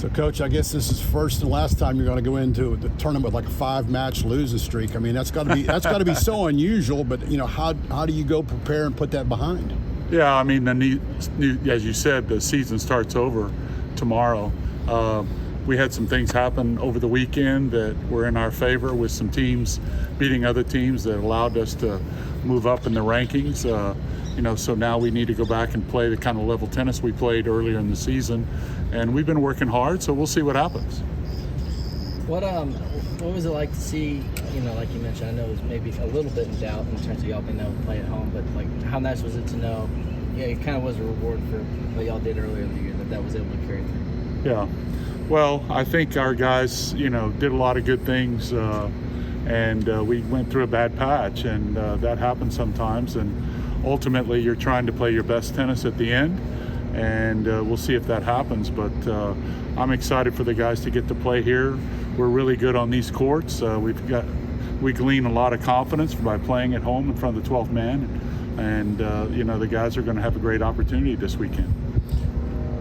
So, Coach, I guess this is first and last time you're going to go into the tournament with like a 5-match losing streak. I mean, that's got to be so unusual. But how do you go prepare and put that behind? Yeah, I mean, as you said, the season starts over tomorrow. We had some things happen over the weekend that were in our favor, with some teams beating other teams that allowed us to move up in the rankings. So now we need to go back and play the kind of level tennis we played earlier in the season, and we've been working hard. So we'll see what happens. What was it like to see? Like you mentioned, I know it was maybe a little bit in doubt in terms of y'all being able to play at home, but like, how nice was it to know? Yeah, it kind of was a reward for what y'all did earlier in the year that was able to carry through. Yeah. Well, I think our guys, did a lot of good things, and we went through a bad patch, and that happens sometimes. And ultimately, you're trying to play your best tennis at the end, and we'll see if that happens. But I'm excited for the guys to get to play here. We're really good on these courts. We glean a lot of confidence by playing at home in front of the 12th man, and the guys are going to have a great opportunity this weekend.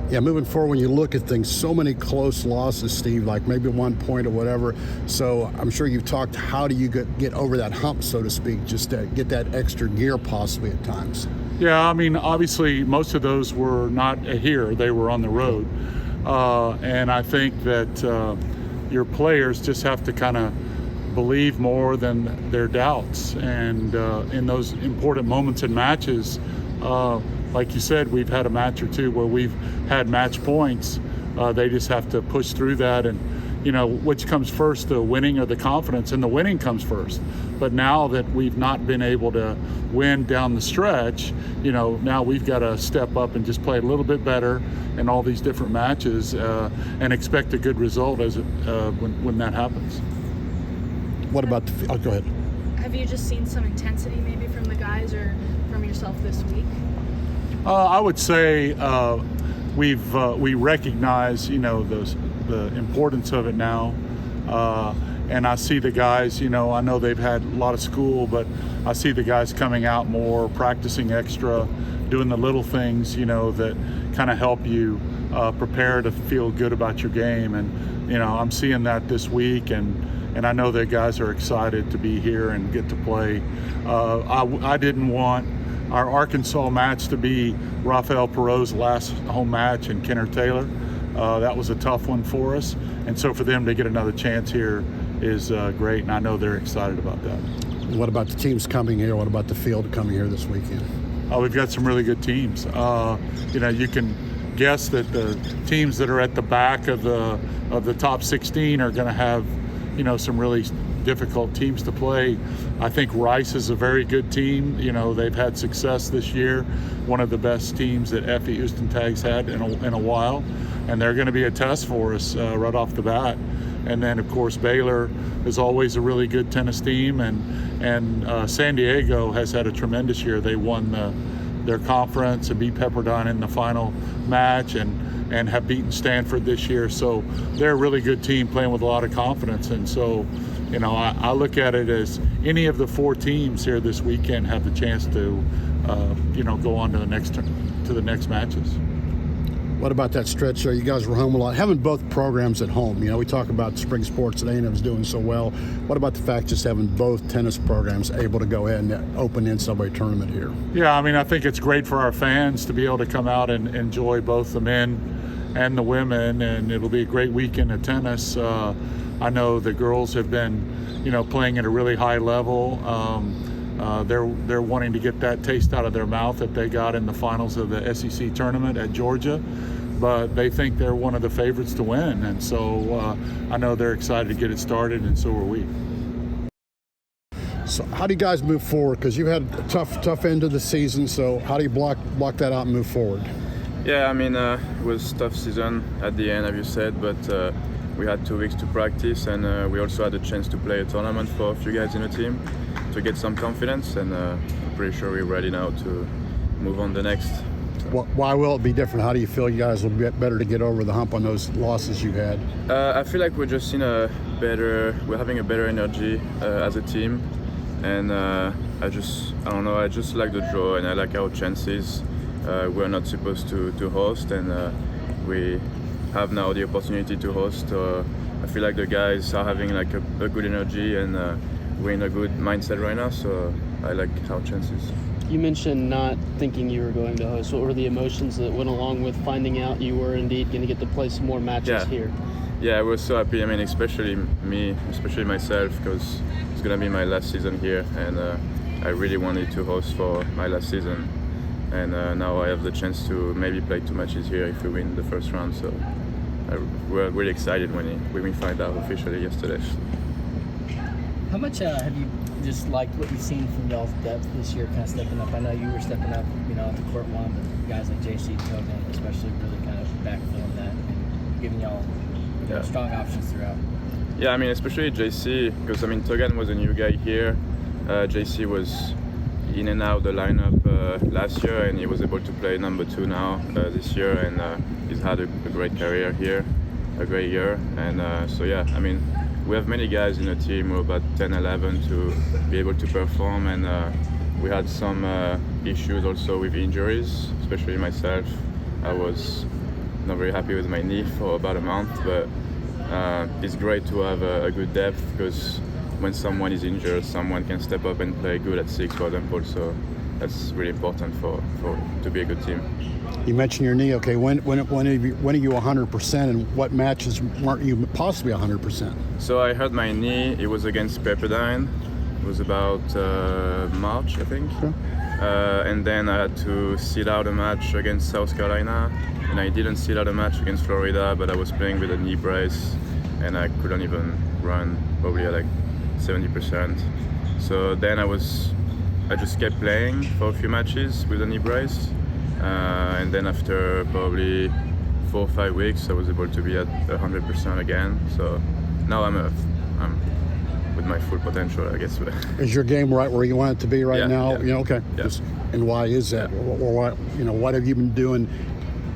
Yeah, moving forward, when you look at things, so many close losses, Steve, like maybe 1 point or whatever. So I'm sure you've talked, how do you get over that hump, so to speak, just to get that extra gear possibly at times? Yeah, I mean, obviously most of those were not here. They were on the road. And I think that your players just have to kind of believe more than their doubts. And in those important moments in matches, like you said, we've had a match or two where we've had match points. They just have to push through that, and which comes first, the winning or the confidence, and the winning comes first. But now that we've not been able to win down the stretch, now we've got to step up and just play a little bit better in all these different matches, and expect a good result as when that happens. What about go ahead. Have you just seen some intensity maybe from the guys or from yourself this week? I would say we recognize the importance of it now, and I see the guys. I know they've had a lot of school, but I see the guys coming out more, practicing extra, doing the little things that kind of help you prepare to feel good about your game. And I'm seeing that this week, and I know that guys are excited to be here and get to play. I didn't want our Arkansas match to be Raphael Perot's last home match and Kenner Taylor. That was a tough one for us, and so for them to get another chance here is great, and I know they're excited about that. What about the teams coming here? What about the field coming here this weekend? We've got some really good teams. You can guess that the teams that are at the back of the top 16 are going to have some really difficult teams to play. I think Rice is a very good team. They've had success this year, one of the best teams that Effie Oostentag's had in a while, and they're going to be a test for us right off the bat. And then, of course, Baylor is always a really good tennis team, and San Diego has had a tremendous year. They won their conference and beat Pepperdine in the final match, and have beaten Stanford this year. So they're a really good team playing with a lot of confidence. And so, I look at it as any of the 4 teams here this weekend have the chance to, go on to the next matches. What about that stretch there? You guys were home a lot. Having both programs at home, we talk about spring sports that A&M's doing so well. What about the fact just having both tennis programs able to go ahead and open NCAA tournament here? Yeah, I mean, I think it's great for our fans to be able to come out and enjoy both the men and the women, and it'll be a great weekend of tennis. I know the girls have been, playing at a really high level. They're wanting to get that taste out of their mouth that they got in the finals of the SEC tournament at Georgia, but they think they're one of the favorites to win, and so I know they're excited to get it started, and so are we. So how do you guys move forward? Because you had a tough end of the season, so how do you block that out and move forward? Yeah, I mean, it was a tough season at the end, as you said, but we had 2 weeks to practice, and we also had a chance to play a tournament for a few guys in the team to get some confidence, and I'm pretty sure we're ready now to move on the next. Why will it be different? How do you feel you guys will be better to get over the hump on those losses you had? I feel like we're just we're having a better energy as a team, and I don't know, I just like the draw, and I like our chances. We're not supposed to host, and we have now the opportunity to host. I feel like the guys are having like a good energy, and we're in a good mindset right now. So I like our chances. You mentioned not thinking you were going to host. What were the emotions that went along with finding out you were indeed going to get to play some more matches here? Yeah, I was so happy. I mean, especially myself, because it's gonna be my last season here, and I really wanted to host for my last season. And now I have the chance to maybe play 2 matches here if we win the first round. So we're really excited when we find out officially yesterday. How much have you just liked what you've seen from y'all's depth this year, kind of stepping up? I know you were stepping up, at the court one, but guys like JC, Togan, especially, really kind of backfilling that and giving y'all strong options throughout. Yeah, I mean, especially JC, because Togan was a new guy here. JC was in and out the lineup last year, and he was able to play number 2 now this year, and he's had a great career here, a great year. And so yeah, I mean, we have many guys in the team who are about 10, 11 to be able to perform, and we had some issues also with injuries, especially myself. I was not very happy with my knee for about a month, but it's great to have a good depth, because when someone is injured, someone can step up and play good at 6, for example. So that's really important for to be a good team. You mentioned your knee. Okay, when are you 100%, and what matches weren't you possibly 100%? So I hurt my knee. It was against Pepperdine. It was about March, I think. Sure. And then I had to sit out a match against South Carolina, and I didn't sit out a match against Florida, but I was playing with a knee brace, and I couldn't even run, probably at like 70%. So then I just kept playing for a few matches with a knee brace, and then after probably 4 or 5 weeks, I was able to be at 100% again. So now I'm with my full potential, I guess. Is your game right where you want it to be right now? Yeah. Okay. Yeah. And why is that? Or what have you been doing?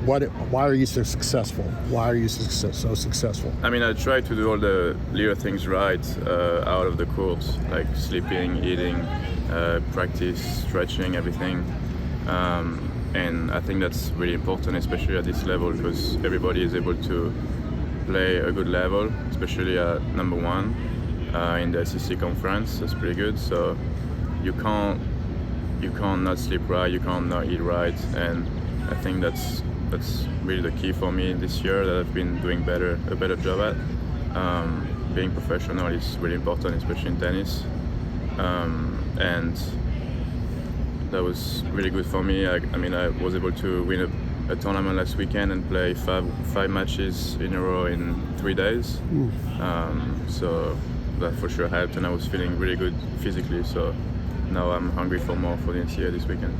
Why are you so successful? Why are you so successful? I mean, I try to do all the little things right out of the course, like sleeping, eating, practice, stretching, everything. And I think that's really important, especially at this level, because everybody is able to play a good level, especially at number 1 in the SEC conference. That's pretty good. So you can't not sleep right, you can't not eat right, and I think that's really the key for me this year, that I've been doing a better job at. Being professional is really important, especially in tennis, and that was really good for me. I was able to win a tournament last weekend and play five matches in a row in 3 days. So that for sure helped, and I was feeling really good physically. So now I'm hungry for more for the NCAA this weekend.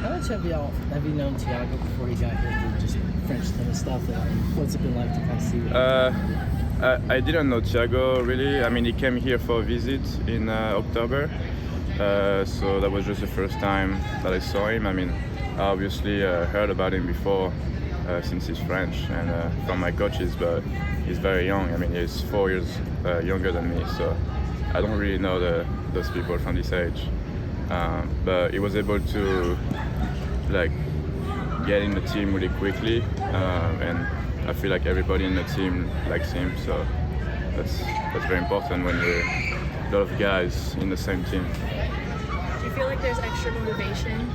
How much have you known Thiago before he got here through just French tennis stuff? And what's it been like to kind of see what I didn't know Thiago really. I mean, he came here for a visit in October. So that was just the first time that I saw him. I mean, I obviously heard about him before since he's French and from my coaches, but he's very young. I mean, he's 4 years younger than me, so I don't really know those people from this age. But he was able to get in the team really quickly, and I feel like everybody in the team likes him. So that's very important when you're a lot of guys in the same team. Do you feel like there's extra motivation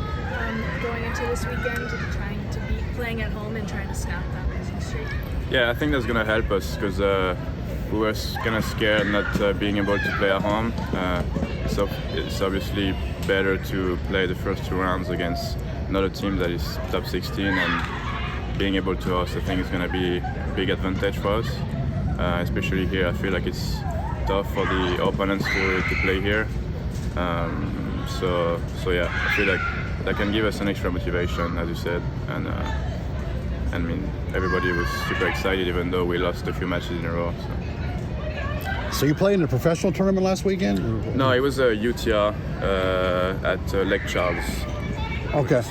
going into this weekend, trying to be playing at home and trying to snap that losing streak? Yeah, I think that's gonna help us because we were kind of scared not being able to play at home. So it's obviously better to play the first 2 rounds against another team that is top 16, and being able to host, I think, is gonna be a big advantage for us. Especially here, I feel like it's tough for the opponents to play here. So yeah, I feel like that can give us an extra motivation, as you said, and I mean, everybody was super excited, even though we lost a few matches in a row. So you played in a professional tournament last weekend? No, it was a UTR at Lake Charles. Okay.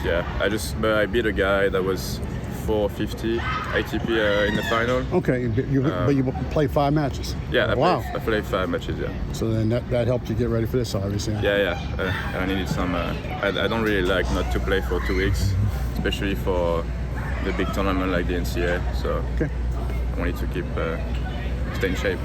But I beat a guy that was 450 ATP in the final. Okay, but you played 5 matches. Yeah, I played 5 matches. Yeah. So then that helped you get ready for this, obviously. Yeah. I needed some. I don't really like not to play for 2 weeks, especially for the big tournament like the NCAA. So Okay. I wanted to keep stay in shape.